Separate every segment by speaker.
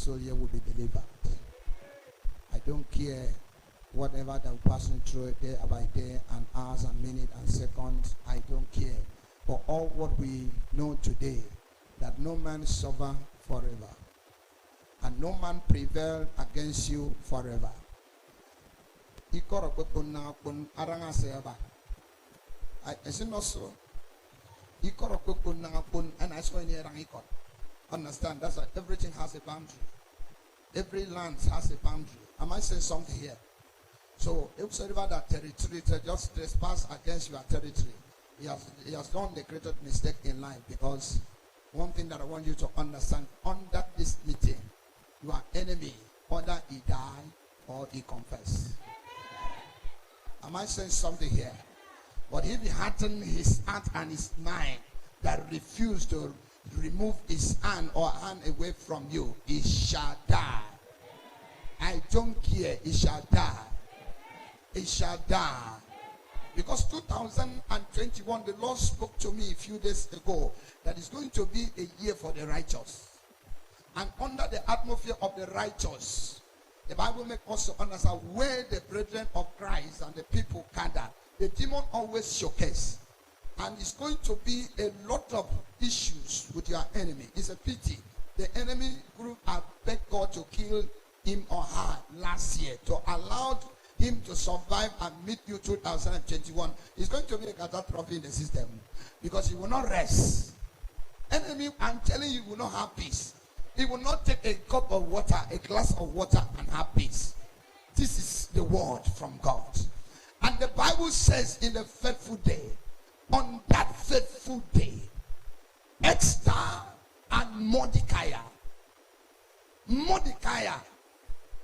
Speaker 1: soul here will be delivered. I don't care whatever that we're passing through day by day and hours and minutes and seconds. I don't care. For all what we know today, that no man suffer forever. And no man prevail against you forever. I see no so. And I saw in here. Understand? That's why everything has a boundary. Every land has a boundary. Am I saying something here? So if somebody that territory just trespass against your territory, he has done the greatest mistake in life. Because one thing that I want you to understand, under this meeting, your enemy, whether he die or he confess. Am I saying something here? But if he hardened his heart and his mind that refused to remove his hand or hand away from you, he shall die. I don't care, he shall die. He shall die. Because 2021, the Lord spoke to me a few days ago that it's going to be a year for the righteous. And under the atmosphere of the righteous, the Bible makes us understand where the brethren of Christ and the people gather. The demon always showcase. And it's going to be a lot of issues with your enemy. It's a pity. The enemy group had begged God to kill him or her last year, to allow him to survive and meet you 2021. It's going to be a catastrophe in the system because he will not rest. Enemy, I'm telling you, will not have peace. He will not take a cup of water, a glass of water, and have peace. This is the word from God. And the Bible says in the faithful day, on that faithful day, Esther and Mordecai,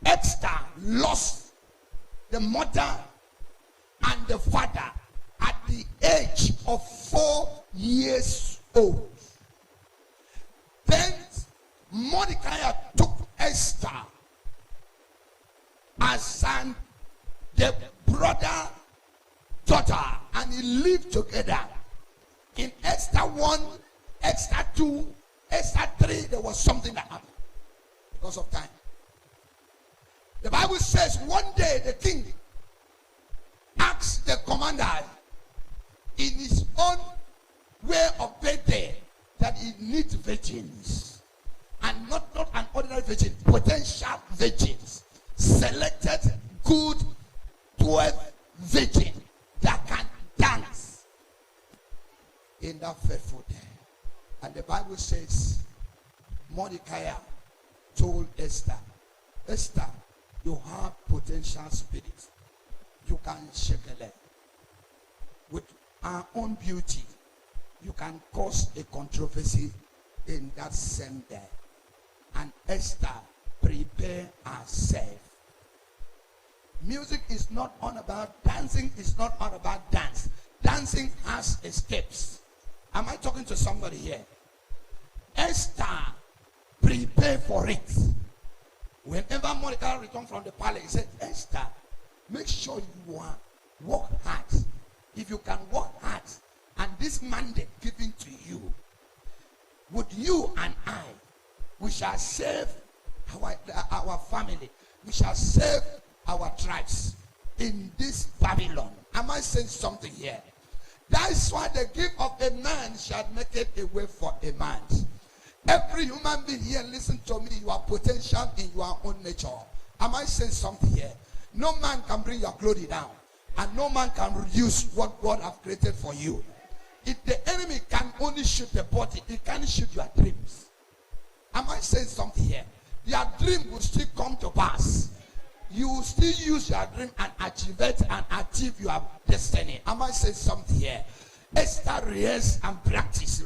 Speaker 1: Esther lost the mother and the father at the age of 4 years old. Then Mordecai took Esther as the brother, daughter, and he lived together. In Esther 1, Esther 2, Esther 3, there was something that happened because of time. The Bible says one day the king asked the commander in his own way of birthday that he needs virgins. And not an ordinary virgin, potential virgins. Selected good 12 virgins that can dance in that faithful day. And the Bible says Mordecai told Esther, Esther, you have potential spirit. You can shekele. With our own beauty, you can cause a controversy in that same day. And Esther, prepare herself. Music is not all about dancing, is not all about dance. Dancing has escapes. Am I talking to somebody here? Esther, prepare for it. Whenever Mordecai returned from the palace, he said, Esther, make sure you work hard. If you can work hard, and this mandate given to you, with you and I, we shall save our family. We shall save our tribes in this Babylon. Am I saying something here? That's why the gift of a man shall make it a way for a man. Every human being here, listen to me, you are potential in your own nature. Am I saying something here? No man can bring your glory down. And no man can reduce what God has created for you. If the enemy can only shoot the body, he can't shoot your dreams. Am I saying something here? Your dream will still come to pass. You will still use your dream and achieve it and achieve your destiny. Am I saying something here? Esther rehearsed and practice.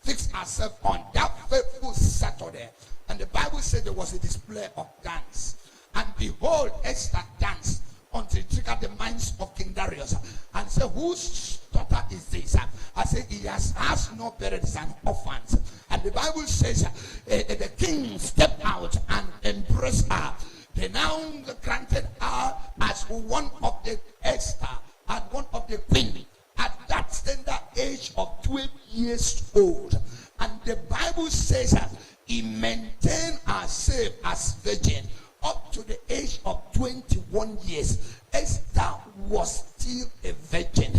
Speaker 1: Fix herself on that faithful Saturday. And the Bible said there was a display of dance. And behold, Esther danced until it triggered the minds of King Darius. And said, whose daughter is this? I said, he has no parents and orphans. And the Bible says the king stepped out and embraced her. They now granted her as one of the Esther, as one of the queen, at that tender age of 12 years old. And the Bible says he maintained herself as virgin up to the age of 21 years. Esther was still a virgin.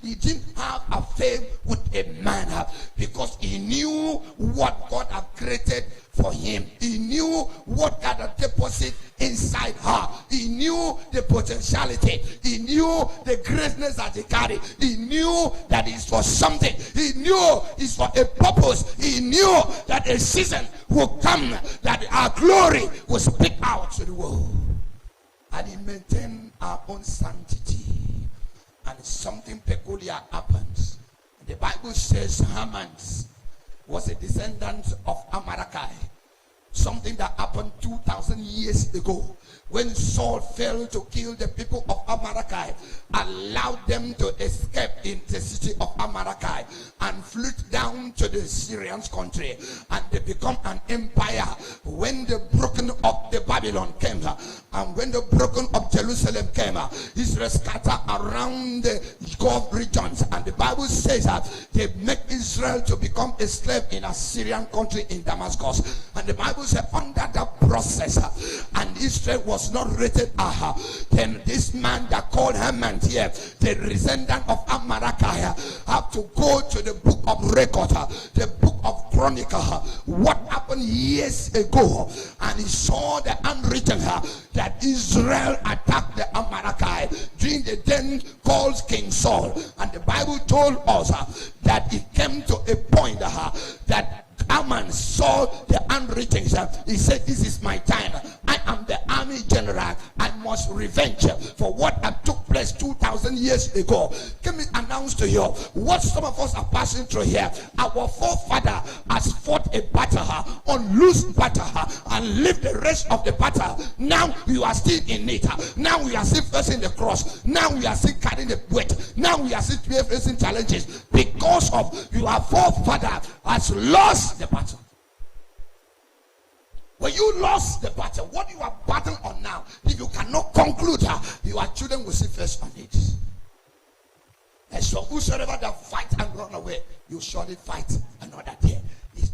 Speaker 1: He didn't have a affair with a man because he knew what God had created for him. He knew what God had deposited inside her. He knew the potentiality. He knew the greatness that he carried. He knew that it's for something. He knew it's for a purpose. He knew that a season will come that our glory will speak out to the world. And he maintained our own sanctity. And something peculiar happens. The Bible says Haman was a descendant of Amalekite. Something that happened 2,000 years ago, when Saul failed to kill the people of Amalekite, allowed them to escape in the city of Amalekite and flew down to the Syrian country, and they become an empire. When the broken of the Babylon came, and when the broken of Jerusalem came, Israel scattered around the Gulf regions, and the Bible says that they make Israel to become a slave in a Syrian country in Damascus. And the Bible said under that process, and Israel was not rated then this man that called Haman here, the descendant of Amalekite, have to go to the book of record, the book of Chronicle, what happened years ago, and he saw the handwritten that Israel attacked the Amalekite during the then called King Saul. And the Bible told us that it came to a point that Haman saw the handwriting. He said, this is my time. I am the army general. I must revenge for what had took place 2,000 years ago. Let me announce to you what some of us are passing through here. Our forefather has fought a battle, unloosed battle, and lived the rest of the battle. Now you are still in it. Now we are still facing the cross. Now we are still carrying the weight. Now we are still facing challenges because of your forefather has lost the battle. When you lost the battle, what you are battling on now, if you cannot conclude, your children will see first on it. And so whosoever that fight and run away, you surely fight another day.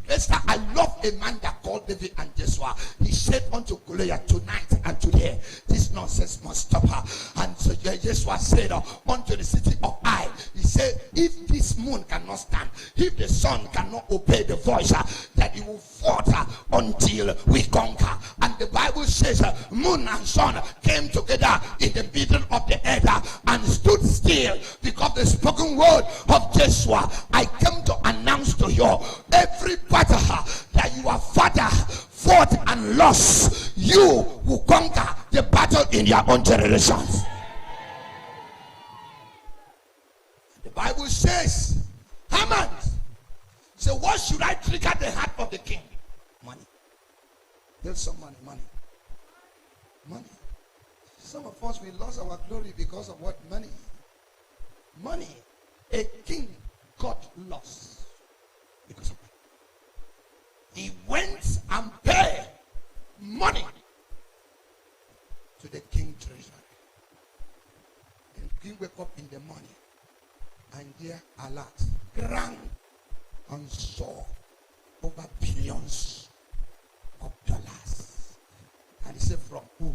Speaker 1: Esther, I love a man that called David and Joshua. He said unto Goliath, tonight and today, this nonsense must stop her. And so Joshua said unto the city of Ai, he said, if this moon cannot stand, if the sun cannot obey the voice, that it will fight until we conquer. And the Bible says moon and sun came together in the middle of the earth and stood still because the spoken word of Joshua. I came to announce to you, every battle that your father fought and lost, you will conquer the battle in your own generations. The Bible says, Haman, so what should I trigger the heart of the king? Money. Tell some money. Money. Some of us, we lost our glory because of what? Money. Money. A king got lost because of money. He went and paid money to the king treasury. And the king wake up in the morning and there alert, grand, and saw over billions of dollars. And he said, from who?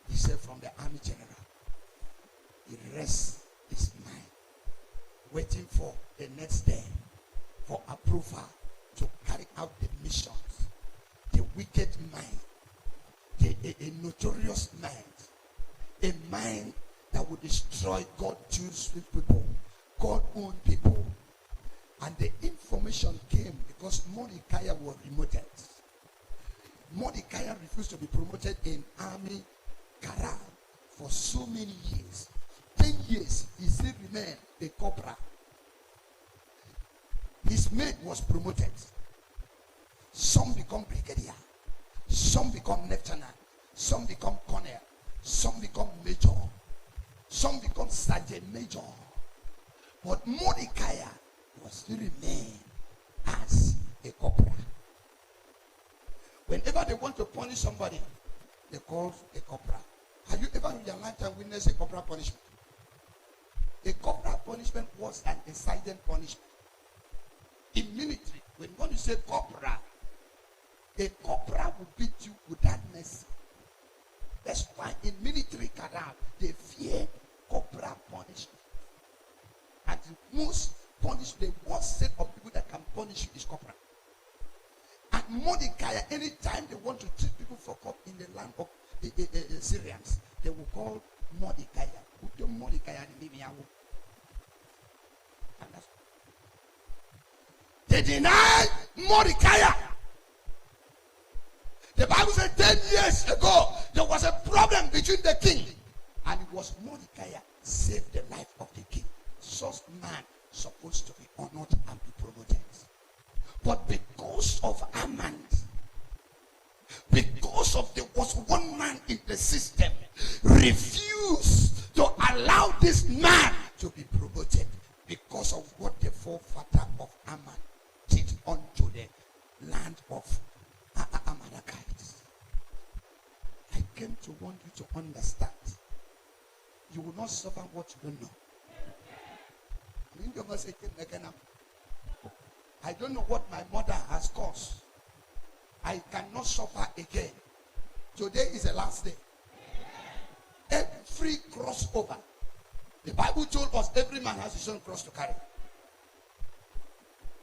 Speaker 1: He said, from the army general. He rests his mind, waiting for the next day for approval to carry out the missions. The wicked mind, a notorious mind, a mind that would destroy God-choose people, God-owned people. And the information came because Mordecai was promoted. Mordecai refused to be promoted in army career for so many years. 10 years, he still remained a corporal. His mate was promoted. Some become brigadier. Some become lieutenant. Some become colonel. Some become major. Some become sergeant major. But Mordecai was still remain as a corporal. Whenever they want to punish somebody, they call a corporal. Have you ever in your lifetime witnessed a corporal punishment? A corporal punishment was an silent punishment. In military, when you say corporal, A corporal will beat you without mercy. That's why in military cadre, they fear corporal punishment. And the most the worst set of people that can punish you is corporal. And Mordecai, anytime they want to treat people for cup in the land of Syrians, they will call Mordecai. They deny Mordecai. The Bible said 10 years ago there was a problem between the king, and it was Mordecai saved the life of the king. Such man supposed to be honored and be promoted. But because of Haman, because of there was one man in the system refused to allow this man to be promoted because of what the forefather of Haman did unto the land of Amalekites. I came to want you to understand. You will not suffer what you don't know. I don't know what my mother has caused. I cannot suffer again. Today is the last day. Every crossover. The Bible told us every man has his own cross to carry.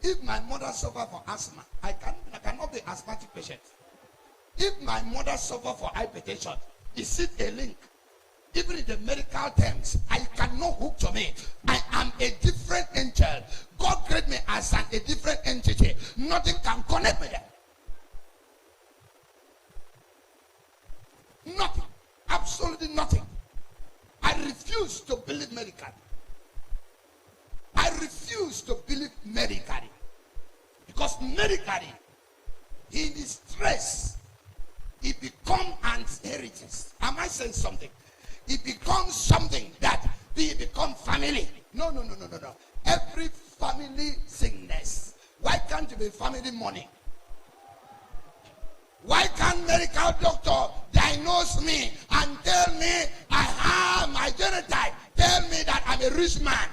Speaker 1: If my mother suffer for asthma, I cannot be asthmatic patient. If my mother suffer for hypertension, is it a link? Even in the medical terms, I cannot hook to me. I am a different angel. God created me as a different entity. Nothing can connect me there. Nothing. Absolutely nothing. I refuse to believe medically. I refuse to believe medically. Because medically, in the stress, it becomes an inheritance. Am I saying something? It becomes something that we become family. No. Every family sickness. Why can't it be family money? Why can't medical doctor diagnose me and tell me I have my genotype? Tell me that I'm a rich man.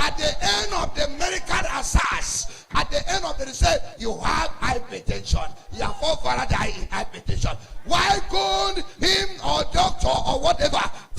Speaker 1: At the end of the medical assess, at the end of the research, you have hypertension. Your forefather died in hypertension. Why couldn't him or doctor or whatever